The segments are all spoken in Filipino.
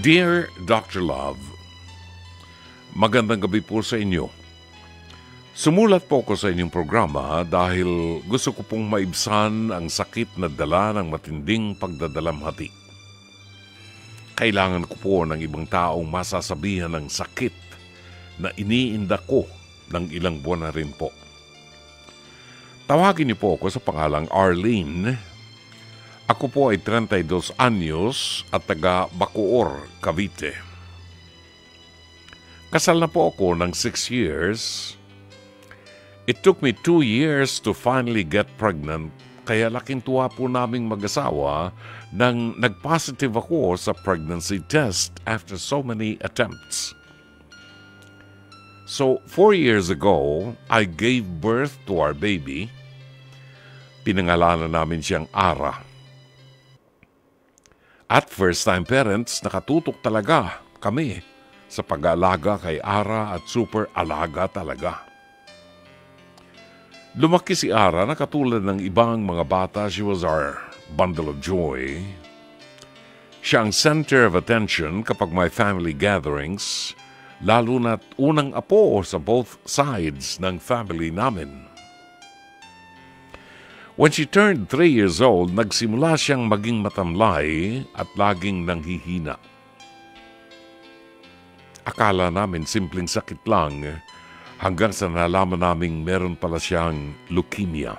Dear Dr. Love, magandang gabi po sa inyo. Sumulat po ako sa inyong programa dahil gusto ko pong maibsan ang sakit na dala ng matinding pagdadalamhati. Kailangan ko po ng ibang taong masasabihan ng sakit na iniinda ko ng ilang buwan na rin po. Tawagin niyo po ako sa pangalang Arlene. Ako po ay 32 anyos at taga Bacoor, Cavite. Kasal na po ako ng 6 years. It took me 2 years to finally get pregnant, kaya laking tuwa po naming mag-asawa nang nag-positive ako sa pregnancy test after so many attempts. So, 4 years ago, I gave birth to our baby. Pinangalanan namin siyang Ara. At first-time parents, nakatutok talaga kami sa pag-aalaga kay Ara at super alaga talaga. Lumaki si Ara na katulad ng ibang mga bata. She was our bundle of joy. Siya ang center of attention kapag may family gatherings, lalo na't unang apo sa both sides ng family namin. When she turned 3 years old, nagsimula siyang maging matamlay at laging nanghihina. Akala namin simpleng sakit lang, hanggang sa nalaman naming meron pala siyang leukemia.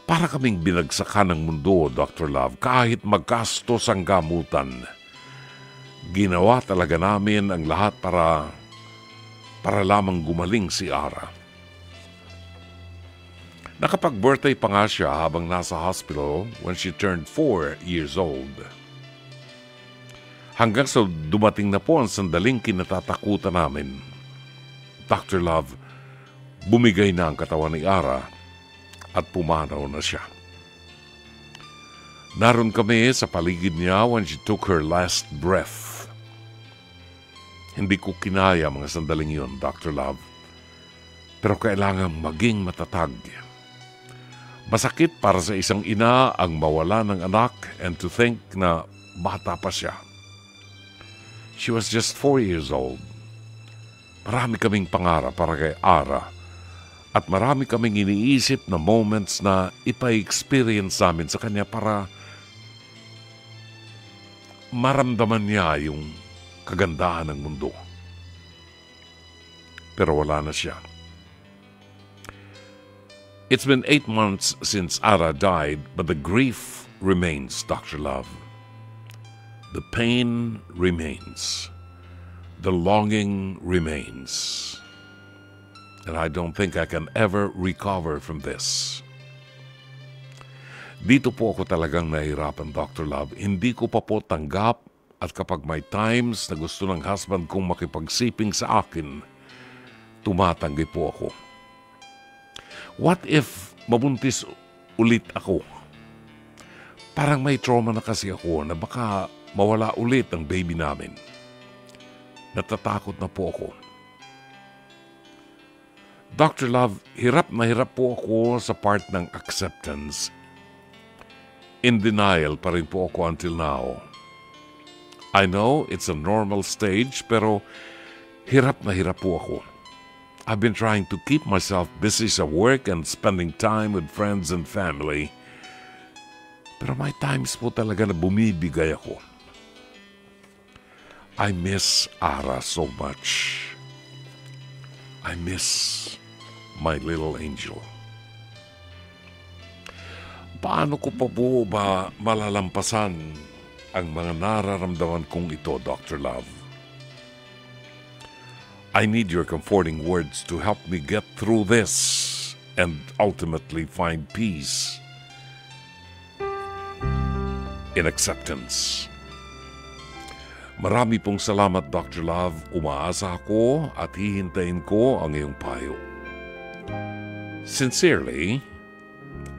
Para kaming binagsakan ng mundo, Dr. Love, kahit maggastos ang gamutan. Ginawa talaga namin ang lahat para lamang gumaling si Ara. Nakapag-birthday pa nga siya habang nasa hospital when she turned 4 years old. Hanggang sa dumating na po ang sandaling kinatatakutan namin. Dr. Love, bumigay na ang katawan ni Ara at pumanaw na siya. Naroon kami sa paligid niya when she took her last breath. Hindi ko kinaya mga sandaling yun, Dr. Love. Pero kailangan maging matatag. Masakit para sa isang ina ang mawala ng anak and to think na bata pa siya. She was just 4 years old. Marami kaming pangarap para kay Ara at marami kaming iniisip na moments na ipa-experience namin sa kanya para maramdaman niya yung kagandahan ng mundo. Pero wala na siya. It's been 8 months since Ara died, but the grief remains, Dr. Love. The pain remains. The longing remains. And I don't think I can ever recover from this. Dito po ako talagang nahihirapan, Dr. Love. Hindi ko pa po tanggap at kapag may times na gusto ng husband kong makipagsiping sa akin, tumatanggi po ako. What if mabuntis ulit ako? Parang may trauma na kasi ako na baka mawala ulit ang baby namin. Natatakot na po ako. Dr. Love, hirap na hirap po ako sa part ng acceptance. In denial pa rin po ako until now. I know it's a normal stage, pero hirap na hirap po ako. I've been trying to keep myself busy sa work and spending time with friends and family. Pero may times po talaga na bumibigay ako. I miss Ara so much. I miss my little angel. Paano ko pa po ba malalampasan ang mga nararamdaman kong ito, Dr. Love? I need your comforting words to help me get through this and ultimately find peace in acceptance. Marami pong salamat, Dr. Love. Umaasa ako at hihintayin ko ang iyong payo. Sincerely,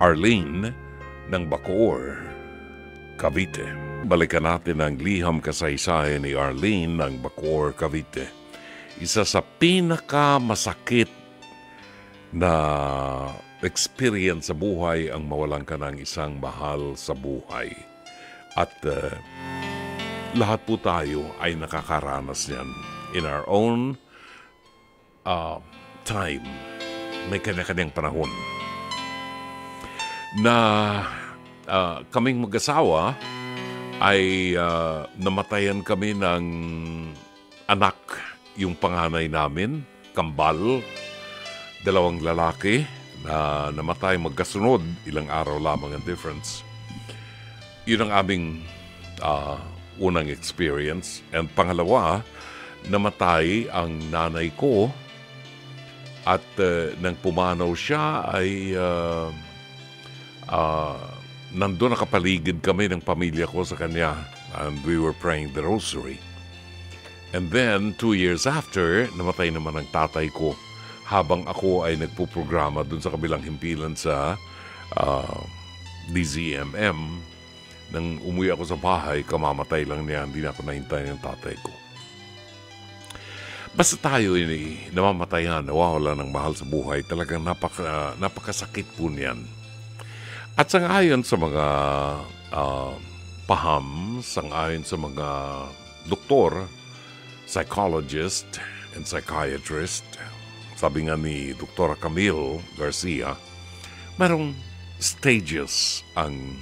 Arlene ng Bacoor, Cavite. Balikan natin ang liham kasaysayan ni Arlene ng Bacoor, Cavite. Isa sa pinakamasakit na experience sa buhay ang mawalan ka ng isang mahal sa buhay. At lahat po tayo ay nakakaranas niyan. In our own time, may kanya-kanyang panahon na kaming mag-asawa ay namatayan kami ng anak, yung panganay namin, kambal, 2 lalaki na namatay magkasunod, ilang araw lamang ang difference. Yun ang aming unang experience. And pangalawa, namatay ang nanay ko at nang pumanaw siya ay nandun nakapaligid kami ng pamilya ko sa kanya and we were praying the rosary. And then 2 years after, namatay naman ang tatay ko habang ako ay nagpuprograma dun sa kabilang himpilan sa DZMM. Nang umuwi ako sa bahay, kamamatay lang niya, hindi na ako nahintay ng tatay ko. Basta tayo namamatayan, nawawala ng mahal sa buhay, talagang napakasakit po niyan. At sangayon sa mga paham, sangayon sa mga doktor, psychologist and psychiatrist, sabi nga ni Dr. Camille Garcia, mayroong stages ang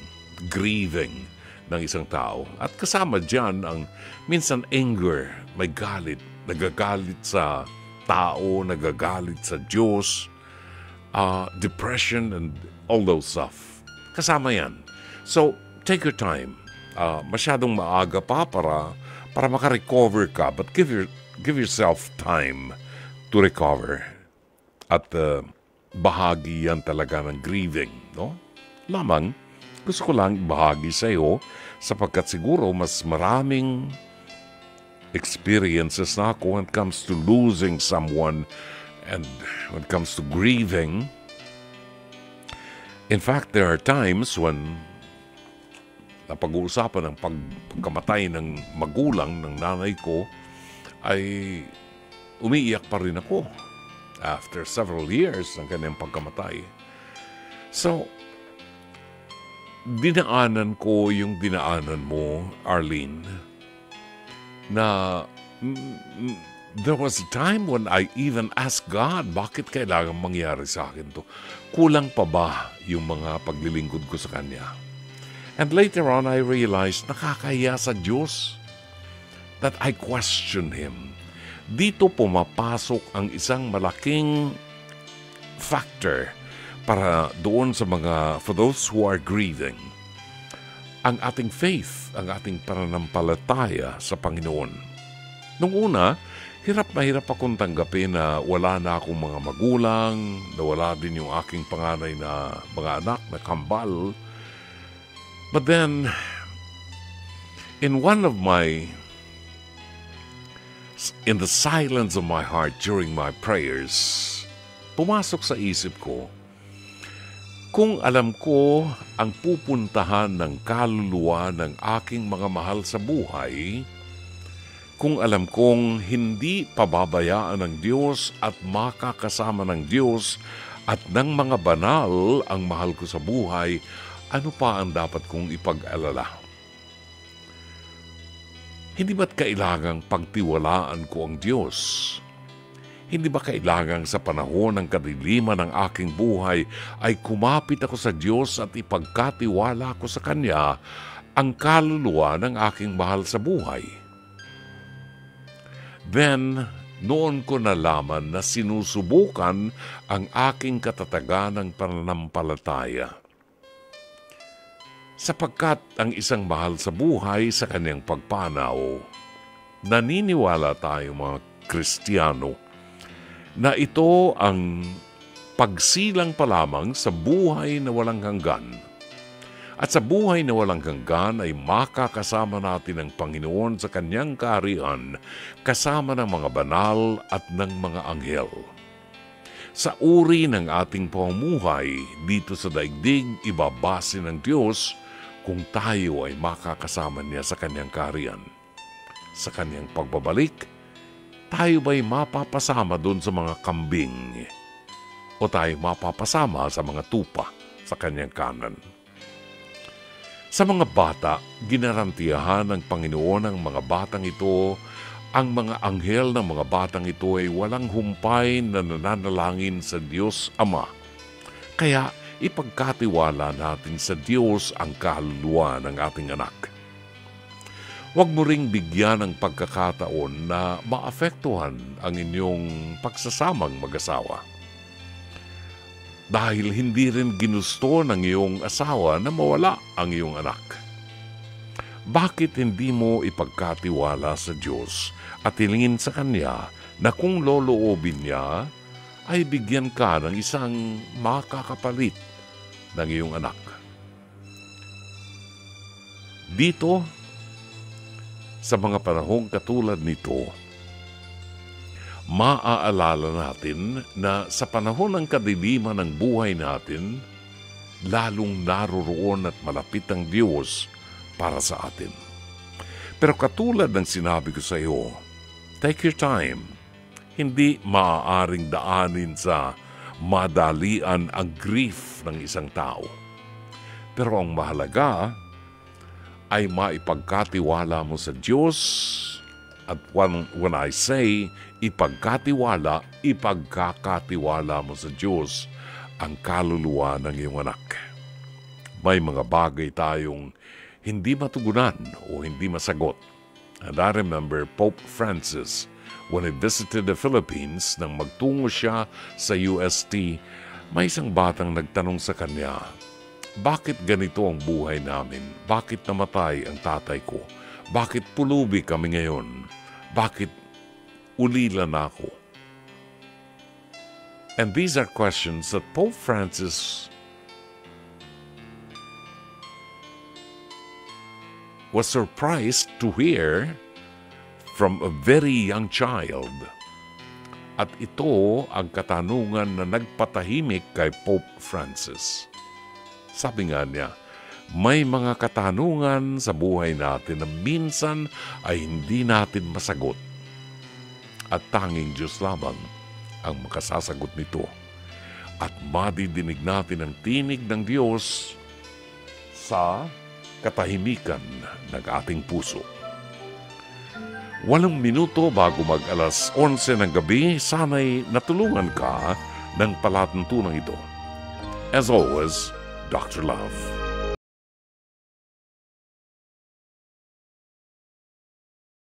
grieving ng isang tao. At kasama dyan ang minsan anger, may galit, nagagalit sa tao, nagagalit sa Diyos, depression and all those stuff. Kasama yan. So, take your time. Masyadong maaga pa para makarecover ka, but give yourself time to recover. At bahagi yan talaga ng grieving, no? Lamang, gusto ko lang ibahagi sa iyo sapagkat siguro mas maraming experiences na ako when it comes to losing someone and when it comes to grieving. In fact, there are times when napag-uusapan ng pagkamatay ng magulang ng nanay ko ay umiiyak pa rin ako after several years ng kanyang pagkamatay. So, dinaanan ko yung dinaanan mo, Arlene, na there was a time when I even asked God, bakit kailangan mangyari sa akin to? Kulang pa ba yung mga paglilingkod ko sa Kanya? And later on, I realized, nakakahiya sa Diyos that I question Him. Dito pumapasok ang isang malaking factor para doon sa for those who are grieving. Ang ating faith, ang ating pananampalataya sa Panginoon. Nung una, hirap na hirap akong tanggapin na wala na akong mga magulang, na wala din yung aking panganay na mga anak na kambal. But then, in the silence of my heart during my prayers, pumasok sa isip ko, kung alam ko ang pupuntahan ng kaluluwa ng aking mga mahal sa buhay, kung alam kong hindi pababayaan ng Diyos at makakasama ng Diyos at ng mga banal ang mahal ko sa buhay, ano pa ang dapat kong ipag-alala? Hindi ba't kailangang pagtiwalaan ko ang Diyos? Hindi ba kailangang sa panahon ng kadiliman ng aking buhay ay kumapit ako sa Diyos at ipagkatiwala ko sa Kanya ang kaluluwa ng aking mahal sa buhay? Then, noon ko nalaman na sinusubukan ang aking katatagan ng pananampalataya. Sapagkat ang isang mahal sa buhay sa kanyang pagpanaw, naniniwala tayo mga Kristiyano na ito ang pagsilang pa lamang sa buhay na walang hanggan. At sa buhay na walang hanggan ay makakasama natin ang Panginoon sa kanyang kaharian kasama ng mga banal at ng mga anghel. Sa uri ng ating pamumuhay dito sa daigdig, ibabase ng Diyos kung tayo ay makakasama niya sa kanyang kaharian. Sa kanyang pagbabalik, tayo ba'y mapapasama doon sa mga kambing o tayo mapapasama sa mga tupa sa kanyang kanan? Sa mga bata, ginarantiyahan ng Panginoon ang mga batang ito. Ang mga anghel ng mga batang ito ay walang humpay na nananalangin sa Diyos Ama. Kaya ipagkatiwala natin sa Diyos ang kaluluwa ng ating anak. Huwag mo ring bigyan ng pagkakataon na maapektuhan ang inyong pagsasamang mag-asawa. Dahil hindi rin ginusto ng iyong asawa na mawala ang iyong anak. Bakit hindi mo ipagkatiwala sa Diyos at hilingin sa Kanya na kung loloobin niya, ay bigyan ka ng isang makakapalit ng iyong anak? Dito, sa mga panahong katulad nito, maaalala natin na sa panahon ng kadiliman ng buhay natin, lalong naroroon at malapit ang Diyos para sa atin. Pero katulad ng sinabi ko sa iyo, take your time. Hindi maaaring daanin sa madalian ang grief ng isang tao. Pero ang mahalaga ay maipagkatiwala mo sa Diyos. At when I say ipagkatiwala mo sa Diyos ang kaluluwa ng iyong anak. May mga bagay tayong hindi matugunan o hindi masagot. And I remember Pope Francis, when he visited the Philippines, nang magtungo siya sa UST, may isang batang nagtanong sa kanya, bakit ganito ang buhay namin? Bakit namatay ang tatay ko? Bakit pulubi kami ngayon? Bakit ulila na ako? And these are questions that Pope Francis was surprised to hear from a very young child. At ito ang katanungan na nagpatahimik kay Pope Francis. Sabi nga niya, may mga katanungan sa buhay natin na minsan ay hindi natin masagot. At tanging Diyos lamang ang makasasagot nito. At madidinig natin ang tinig ng Diyos sa katahimikan ng ating puso. 8 minuto bago mag-alas 11 ng gabi, sana'y natulungan ka ng palatuntunang ito. As always, Dr. Love.